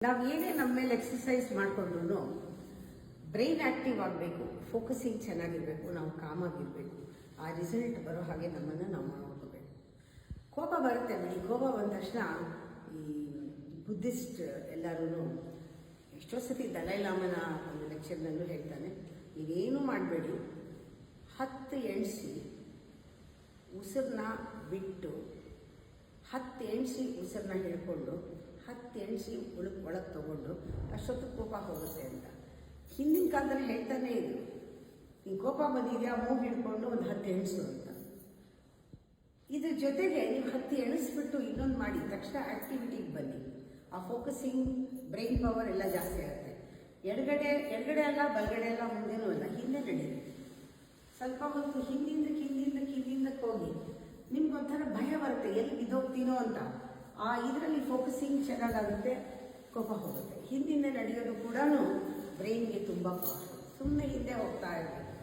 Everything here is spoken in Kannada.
ನಾವು ಏನೇ ನಮ್ಮ ಮೇಲೆ ಎಕ್ಸಸೈಸ್ ಮಾಡಿಕೊಂಡ್ರು ಬ್ರೈನ್ ಆಕ್ಟಿವ್ ಆಗಬೇಕು, ಫೋಕಸಿಂಗ್ ಚೆನ್ನಾಗಿರಬೇಕು, ನಾವು ಕಾಮಾಗಿರಬೇಕು. ಆ ರಿಸಲ್ಟ್ ಬರೋ ಹಾಗೆ ನಮ್ಮನ್ನು ನಾವು ಮಾಡ್ಕೋಬೇಕು. ಕೋಪ ಬರುತ್ತೆ ಬಿಡಿ. ಕೋಪ ಬಂದ ತಕ್ಷಣ ಈ ಬುದ್ಧಿಸ್ಟ್ ಎಲ್ಲರೂ ಎಷ್ಟೋ ಸತಿ ದಲೈಲಾಮನ ಒಂದು ಲೆಕ್ಚರ್ನಲ್ಲೂ ಹೇಳ್ತಾನೆ, ನೀವೇನು ಮಾಡಬೇಡಿ, 10 ಎಣಿಸಿ ಉಸಿರನ್ನ ಬಿಟ್ಟು 10 ಎಣಿಸಿ ಉಸಿರನ್ನ ಹಿಡ್ಕೊಂಡು 10 ಎಣಿಸಿ ಒಳಗೆ ತಗೊಂಡು ಅಷ್ಟೊತ್ತು ಕೋಪ ಹೋಗುತ್ತೆ ಅಂತ ಹಿಂದಿನ ಕಾಲದಲ್ಲಿ ಹೇಳ್ತಾನೆ ಇದ್ರು. ನೀನು ಕೋಪ ಬಂದಿದೆಯಾ, ಮೂಗು ಹಿಡ್ಕೊಂಡು ಒಂದು 10 ಎಣಿಸು ಅಂತ. ಇದ್ರ ಜೊತೆಗೆ ನೀವು 10 ಎಣಿಸ್ಬಿಟ್ಟು ಇನ್ನೊಂದು ಮಾಡಿ ತಕ್ಷಣ ಆಕ್ಟಿವಿಟಿಗೆ ಬನ್ನಿ. ಆ ಫೋಕಸಿಂಗ್ ಬ್ರೈನ್ ಪವರ್ ಎಲ್ಲ ಜಾಸ್ತಿ ಆಗುತ್ತೆ. ಎಡಗಡೆ ಅಲ್ಲ, ಬಲಗಡೆ ಅಲ್ಲ, ಮುಂದೆನೂ ಅಲ್ಲ, ಹಿಂದೆ ನಡೀರಿ. ಸ್ವಲ್ಪ ಹೊತ್ತು ಹಿಂದಿಂದಕ್ಕೆ ಹೋಗಿ ನಿಮ್ಗೊಂಥರ ಭಯ ಬರುತ್ತೆ, ಎಲ್ಲಿ ಬಿದ್ದೋಗ್ತೀನೋ ಅಂತ. ಆ ಇದರಲ್ಲಿ ಫೋಕಸಿಂಗ್ ಚೆನ್ನಾಗಾಗುತ್ತೆ, ಕೋಪ ಹೋಗುತ್ತೆ. ಹಿಂದಿಂದ ನಡೆಯೋದು ಕೂಡ ಬ್ರೈನ್ಗೆ ತುಂಬ ಪವರ್. ಸುಮ್ಮನೆ ಹಿಂದೆ ಹೋಗ್ತಾ ಇರ್ಬೇಕು.